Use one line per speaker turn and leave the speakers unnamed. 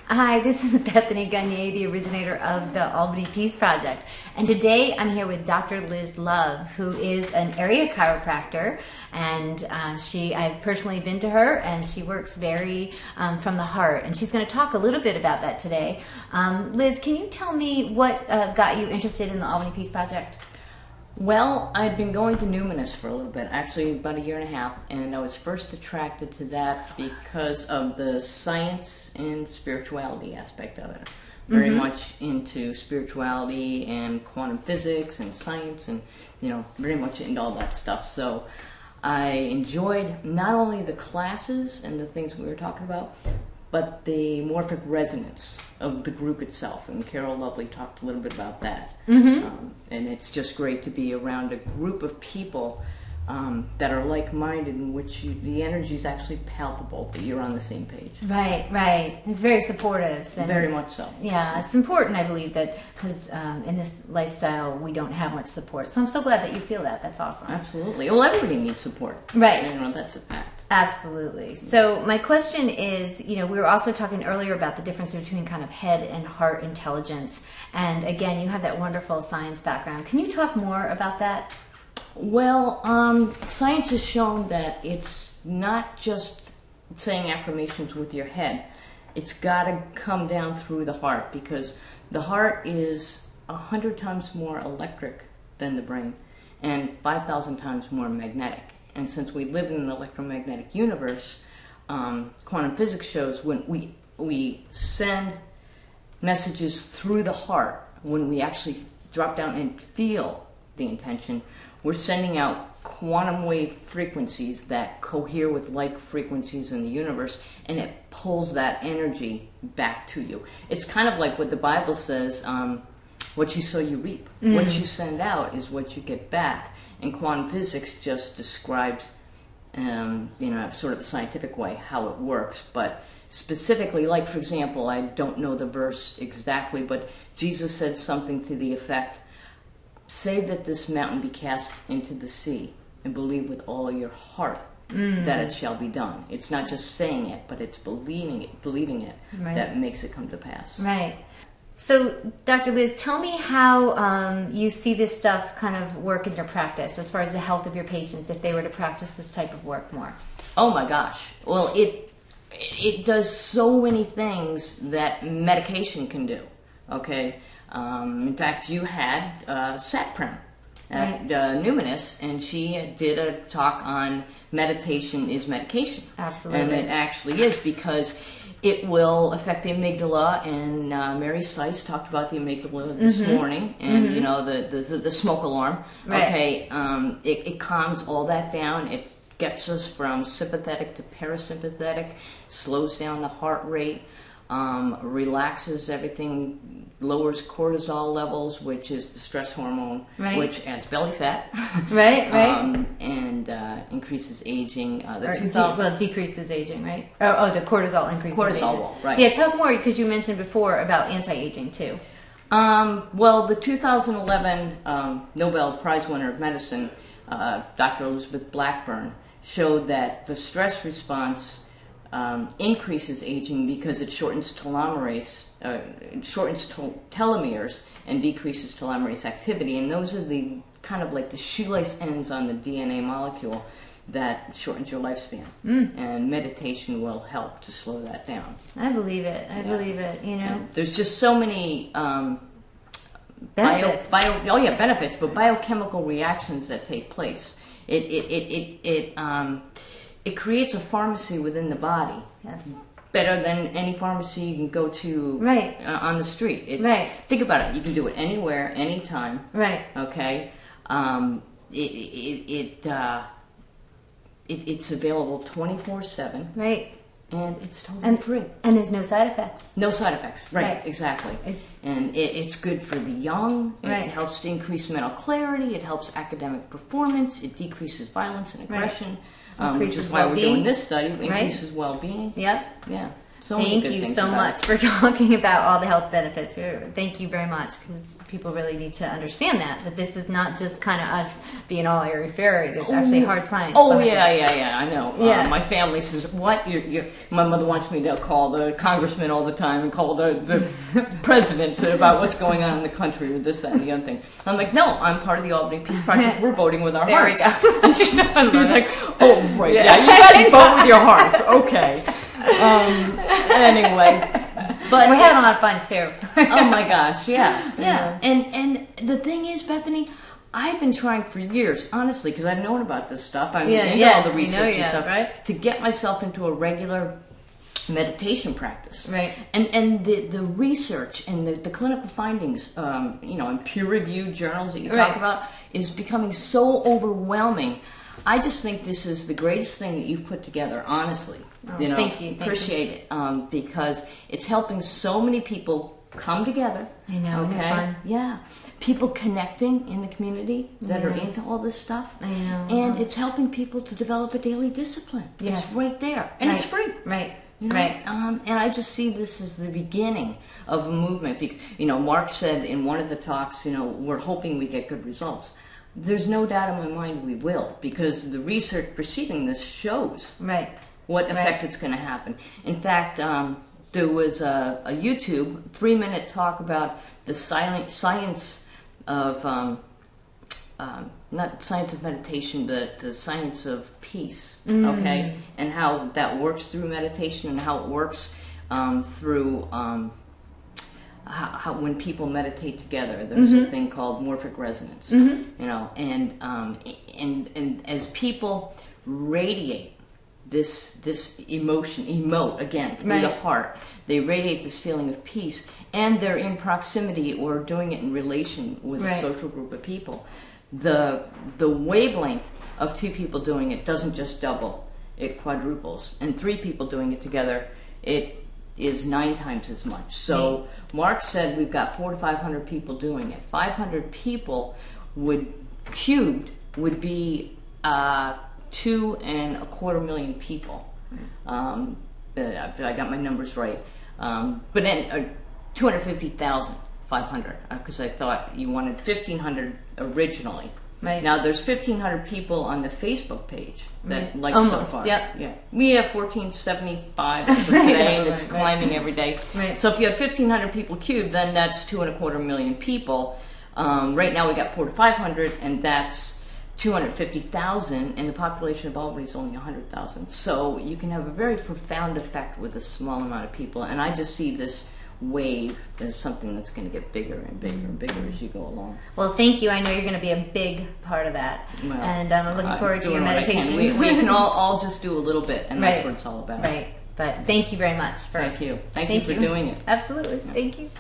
Hi, this is Bethany, Gonyea, the originator of the Albany Peace Project. And today I'm here with Dr. Liz Love, who is an area chiropractor. And I've personally been to her, and she works very from the heart. And she's going to talk a little bit about that today. Liz, can you tell me what got you interested in the Albany Peace Project?
Well, I'd been going to Numinous for a little bit, actually about a year and a half, and I was first attracted to that because of the science and spirituality aspect of it. Very much into spirituality and quantum physics and science and, very much into all that stuff. So I enjoyed not only the classes and the things we were talking about, but the morphic resonance of the group itself. And Carol Lovely talked a little bit about that. And it's just great to be around a group of people that are like-minded, in which the energy is actually palpable, that you're on the same page.
Right, right. It's very supportive. And
very much so.
Yeah, it's important, I believe, that because in this lifestyle we don't have much support. So I'm so glad that you feel that. That's awesome.
Absolutely. Well, everybody needs support.
Right.
That's a fact.
Absolutely. So my question is, we were also talking earlier about the difference between kind of head and heart intelligence. And again, you have that wonderful science background. Can you talk more about that?
Well, science has shown that it's not just saying affirmations with your head. It's got to come down through the heart, because the heart is 100 times more electric than the brain and 5,000 times more magnetic. And since we live in an electromagnetic universe, quantum physics shows when we send messages through the heart, when we actually drop down and feel the intention, we're sending out quantum wave frequencies that cohere with like frequencies in the universe, and it pulls that energy back to you. It's kind of like what the Bible says, what you sow you reap. What you send out is what you get back. And quantum physics just describes, sort of a scientific way how it works. But specifically, like for example, I don't know the verse exactly, but Jesus said something to the effect, say that this mountain be cast into the sea, and believe with all your heart that it shall be done. It's not just saying it, but it's believing it
right.
that makes it come to pass.
Right. So, Dr. Liz, tell me how you see this stuff kind of work in your practice as far as the health of your patients if they were to practice this type of work more.
Oh my gosh. Well, it does so many things that medication can do, okay? In fact, you had Satprem at Numinous, and she did a talk on meditation is medication.
Absolutely.
And it actually is, because it will affect the amygdala, and Mary Seiss talked about the amygdala this morning, and the smoke alarm.
Right.
Okay, it calms all that down. It gets us from sympathetic to parasympathetic, slows down the heart rate, relaxes everything, lowers cortisol levels, which is the stress hormone,
right.
which adds belly fat,
right,
and increases aging.
Decreases aging, right? Oh, the cortisol increases aging.
Right.
Yeah, talk more, because you mentioned before about anti-aging too.
Well, the 2011 Nobel Prize winner of medicine, Dr. Elizabeth Blackburn, showed that the stress response increases aging because it shortens telomerase, telomeres and decreases telomerase activity. And those are the kind of like the shoelace ends on the DNA molecule that shortens your lifespan. And meditation will help to slow that down.
I believe it. I believe it.
And there's just so many
benefits.
Benefits, but biochemical reactions that take place. It creates a pharmacy within the body.
Yes.
Better than any pharmacy you can go to on the street.
Right.
Think about it. You can do it anywhere, anytime.
Right.
Okay. It's available 24/7.
Right.
And it's totally free.
And there's no side effects.
No side effects. Right. Exactly. It's good for the young. It helps to increase mental clarity. It helps academic performance. It decreases violence and aggression. Which is why we're doing this study. Increases well-being.
Yep.
Yeah.
Thank you so much for talking about all the health benefits. Thank you very much, because people really need to understand that this is not just kind of us being all airy-fairy. There's actually hard science.
Oh, yeah, I know.
Yeah.
My family says, what? My mother wants me to call the congressman all the time and call the president about what's going on in the country or this, that, and the other thing. I'm like, no, I'm part of the Albany Peace Project. We're voting with our hearts.
There we go.
She's like, oh, right, yeah, you guys vote with your hearts. Okay. Anyway, but
we're having a lot of fun too.
Oh my gosh, yeah. And the thing is, Bethany, I've been trying for years, honestly, because I've known about this stuff. I'm into all the research and stuff,
right?
To get myself into a regular meditation practice,
right?
And the research and the clinical findings, in peer-reviewed journals that you talk about, is becoming so overwhelming. I just think this is the greatest thing that you've put together, honestly.
Thank you.
Appreciate it, because it's helping so many people come together.
I know,
okay?
Fun.
Yeah. People connecting in the community that are into all this stuff.
I know.
And it's helping people to develop a daily discipline.
Yes.
It's right there. And it's free.
Right.
Right. And I just see this as the beginning of a movement. Mark said in one of the talks, we're hoping we get good results. There's no doubt in my mind we will, because the research preceding this shows what effect it's going to happen. In fact, there was a YouTube 3-minute talk about the science of, not science of meditation, but the science of peace, okay? And how that works through meditation, and how it works through... How when people meditate together, there's a thing called morphic resonance, and as people radiate this emote again through the heart, they radiate this feeling of peace, and they're in proximity or doing it in relation with a social group of people. The wavelength of 2 people doing it doesn't just double; it quadruples, and 3 people doing it together, it is 9 times as much. So Mark said we've got 400 to 500 people doing it. 500 people cubed would be 2.25 million people. I got my numbers right. But then 250,000, 500, because I thought you wanted 1,500 originally.
Right.
Now there's 1,500 people on the Facebook page that like so far.
Yep.
Yeah. We have 1,475 for today, and it's climbing every day.
Right.
So if you have 1,500 people cubed, then that's 2.25 million people. Right now we got 400 to 500, and that's 250,000, and the population of Albany is only 100,000. So you can have a very profound effect with a small amount of people, and I just see this wave as something that's going to get bigger and bigger and bigger as you go along.
Well, thank you. I know you're going to be a big part of that, and I'm looking forward to your meditation.
We can all just do a little bit, and that's what it's all about.
Right. But thank you very much.
Thank you. Thank you for doing it.
Absolutely. Thank you.